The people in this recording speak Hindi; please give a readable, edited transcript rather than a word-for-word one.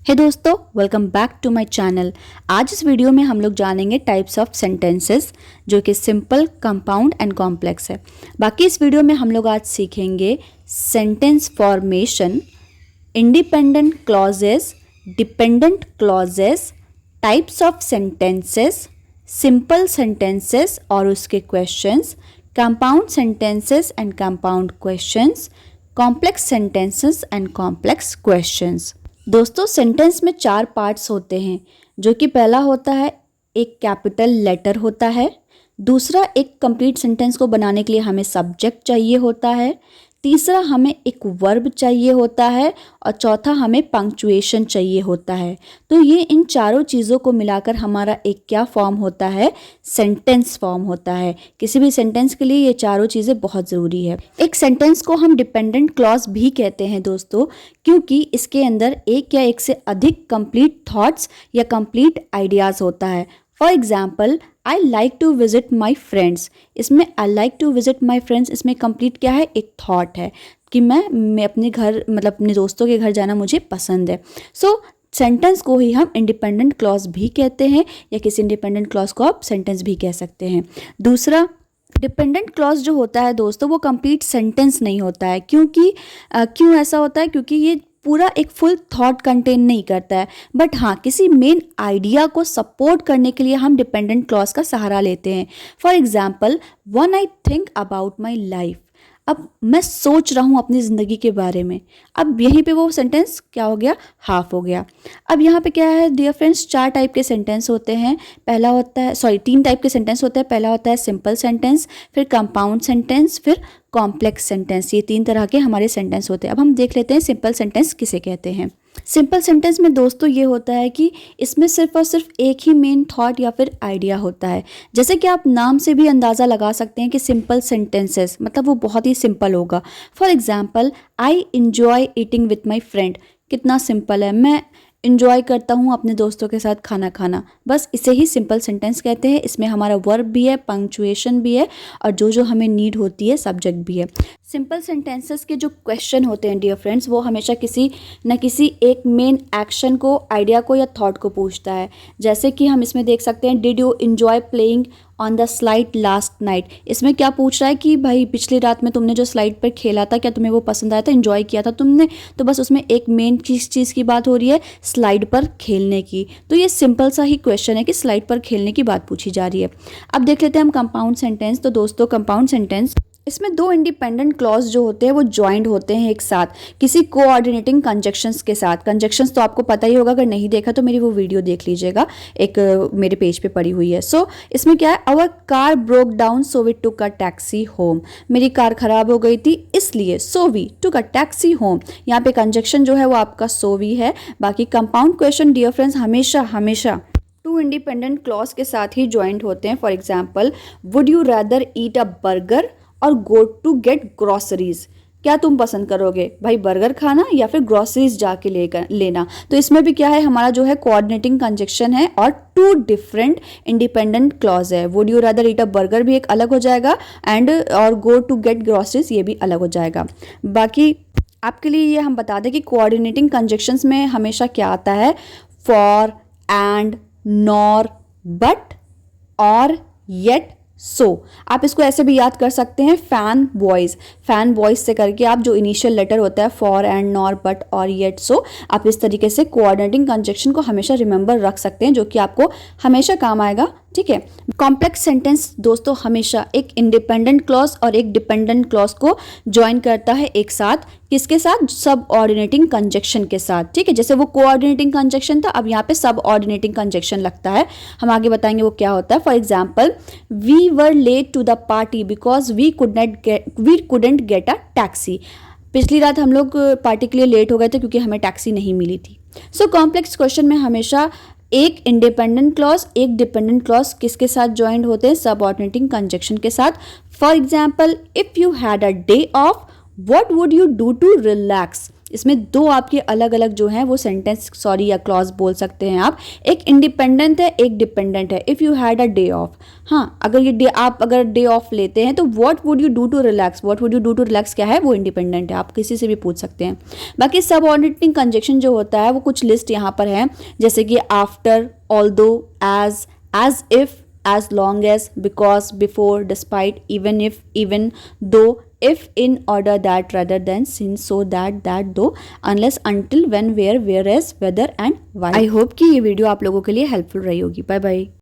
हे दोस्तों, welcome back to my channel. आज इस वीडियो में हम लोग जानेंगे टाइप्स ऑफ सेंटेंसेस जो कि सिंपल, कंपाउंड एंड कॉम्प्लेक्स है। बाकी इस वीडियो में हम लोग आज सीखेंगे sentence formation, independent clauses, dependent clauses, types of sentences, simple sentences और उसके questions, compound sentences and compound questions, complex sentences and complex questions. दोस्तों, सेंटेंस में 4 पार्ट्स होते हैं, जो कि पहला होता है एक कैपिटल लेटर होता है, दूसरा एक कंप्लीट सेंटेंस को बनाने के लिए हमें सब्जेक्ट चाहिए होता है, तीसरा हमें एक वर्ब चाहिए होता है और चौथा हमें पंक्चुएशन चाहिए होता है। तो ये इन चारों चीज़ों को मिलाकर हमारा एक क्या फॉर्म होता है, सेंटेंस फॉर्म होता है। किसी भी सेंटेंस के लिए ये चारों चीज़ें बहुत ज़रूरी है। एक सेंटेंस को हम डिपेंडेंट क्लॉज भी कहते हैं दोस्तों, क्योंकि इसके अंदर एक या एक से अधिक कंप्लीट थॉट्स या कंप्लीट आइडियाज़ होता है। For example, I like to visit my friends. इसमें I like to visit my friends, इसमें कंप्लीट क्या है, एक थॉट है कि मैं अपने घर मतलब अपने दोस्तों के घर जाना मुझे पसंद है। सो सेंटेंस को ही हम इंडिपेंडेंट क्लॉज भी कहते हैं, या किसी इंडिपेंडेंट क्लॉज को आप सेंटेंस भी कह सकते हैं। दूसरा, डिपेंडेंट क्लॉज जो होता है दोस्तों, वो कंप्लीट सेंटेंस नहीं होता है। क्यों ऐसा होता है? क्योंकि ये पूरा एक फुल थॉट कंटेन नहीं करता है, बट हाँ, किसी मेन आइडिया को सपोर्ट करने के लिए हम डिपेंडेंट क्लॉज का सहारा लेते हैं। For example, one I think about my life. अब मैं सोच रहा हूँ अपनी ज़िंदगी के बारे में। अब यहीं पे वो सेंटेंस क्या हो गया, हाफ हो गया। अब यहाँ पे क्या है डियर फ्रेंड्स, 4 टाइप के सेंटेंस होते हैं। पहला होता है 3 टाइप के सेंटेंस होते हैं। पहला होता है सिंपल सेंटेंस, फिर कंपाउंड सेंटेंस, फिर कॉम्प्लेक्स सेंटेंस। ये 3 तरह के हमारे सेंटेंस होते हैं। अब हम देख लेते हैं सिंपल सेंटेंस किसे कहते हैं। सिंपल सेंटेंस में दोस्तों ये होता है कि इसमें सिर्फ और सिर्फ एक ही मेन थॉट या फिर आइडिया होता है। जैसे कि आप नाम से भी अंदाज़ा लगा सकते हैं कि सिंपल सेंटेंसेस मतलब वो बहुत ही सिंपल होगा। For example, I enjoy eating with my friend. कितना सिंपल है, मैं इंजॉय करता हूँ अपने दोस्तों के साथ खाना खाना। बस इसे ही सिंपल सेंटेंस कहते हैं। इसमें हमारा वर्ब भी है, पंक्चुएशन भी है और जो हमें नीड होती है सब्जेक्ट भी है। सिंपल सेंटेंसेस के जो क्वेश्चन होते हैं डियर फ्रेंड्स, वो हमेशा किसी न किसी एक मेन एक्शन को, आइडिया को या थॉट को पूछता है। जैसे कि हम इसमें देख सकते हैं, did you enjoy playing on the slide last night. इसमें क्या पूछ रहा है कि भाई पिछली रात में तुमने जो स्लाइड पर खेला था, क्या तुम्हें वो पसंद आया था, इंजॉय किया था तुमने? तो बस उसमें एक मेन चीज़ की बात हो रही है, स्लाइड पर खेलने की। तो ये सिंपल सा ही क्वेश्चन है कि स्लाइड पर खेलने की बात पूछी जा रही है। अब देख लेते हैं हम कंपाउंड सेंटेंस। तो दोस्तों, कंपाउंड सेंटेंस, इसमें 2 इंडिपेंडेंट क्लॉज जो होते हैं वो जॉइंट होते हैं एक साथ किसी कोऑर्डिनेटिंग कंजक्शंस के साथ। कंजक्शंस तो आपको पता ही होगा, अगर नहीं देखा तो मेरी वो वीडियो देख लीजिएगा, एक मेरे पेज पे पड़ी हुई है। सो इसमें क्या है, our car broke down so we took a taxi home. मेरी कार खराब हो गई थी इसलिए so we took a taxi home. यहाँ पे कंजक्शन जो है वो आपका सो वी है। बाकी कंपाउंड क्वेश्चन डियर फ्रेंड्स हमेशा 2 इंडिपेंडेंट क्लॉज के साथ ही जॉइंट होते हैं। For example, would you rather eat a burger और गो टू गेट ग्रॉसरीज। क्या तुम पसंद करोगे भाई, बर्गर खाना या फिर ग्रॉसरीज जाके लेना? तो इसमें भी क्या है, हमारा जो है कोऑर्डिनेटिंग कंजक्शन है और 2 डिफरेंट इंडिपेंडेंट क्लॉज है। Would you rather eat a burger भी एक अलग हो जाएगा एंड और गो टू गेट ग्रॉसरीज ये भी अलग हो जाएगा। बाकी आपके लिए ये हम बता दें कि कोऑर्डिनेटिंग कंजक्शंस में हमेशा क्या आता है, फॉर, एंड, नॉर, बट, और, येट, सो। आप इसको ऐसे भी याद कर सकते हैं, फैन वॉइस से करके आप जो इनिशियल लेटर होता है फॉर, एंड, नॉर, बट और येट, सो, आप इस तरीके से कोऑर्डिनेटिंग कंजक्शन को हमेशा रिमेंबर रख सकते हैं, जो कि आपको हमेशा काम आएगा। ठीक है। कॉम्प्लेक्स सेंटेंस दोस्तों हमेशा एक इंडिपेंडेंट क्लॉज और एक डिपेंडेंट क्लॉज को ज्वाइन करता है एक साथ। किसके साथ? सब ऑर्डिनेटिंग कंजक्शन के साथ। ठीक है, जैसे वो कोऑर्डिनेटिंग कंजक्शन था, अब यहाँ पे सब ऑर्डिनेटिंग कंजक्शन लगता है। हम आगे बताएंगे वो क्या होता है। For example, we were late to the party because we couldn't get a taxi. पिछली रात हम लोग पार्टी के लिए लेट हो गए थे क्योंकि हमें टैक्सी नहीं मिली थी। सो कॉम्प्लेक्स क्वेश्चन में हमेशा एक इंडिपेंडेंट क्लॉज, एक डिपेंडेंट क्लॉज किसके साथ ज्वाइंट होते हैं? सब ऑर्डिनेटिंग कंजक्शन के साथ। For example, if you had a day off, what would you do to relax. इसमें दो आपके अलग अलग जो हैं वो सेंटेंस या क्लॉज बोल सकते हैं आप। एक इंडिपेंडेंट है, एक डिपेंडेंट है। If you had a day of, हाँ अगर ये डे आप अगर डे ऑफ लेते हैं तो what would you do to relax, what would you do to relax क्या है, वो इंडिपेंडेंट है, आप किसी से भी पूछ सकते हैं। बाकी सबऑर्डिनेटिंग कंजक्शन जो होता है वो कुछ लिस्ट यहाँ पर है, जैसे कि after, although, as if, as long as, because, before, despite, even if, even though, if, in, order, that, rather than, since, so, that, though, unless, until, when, where, whereas, whether and why। I hope कि ये वीडियो आप लोगों के लिए हेल्पफुल रही होगी। Bye bye.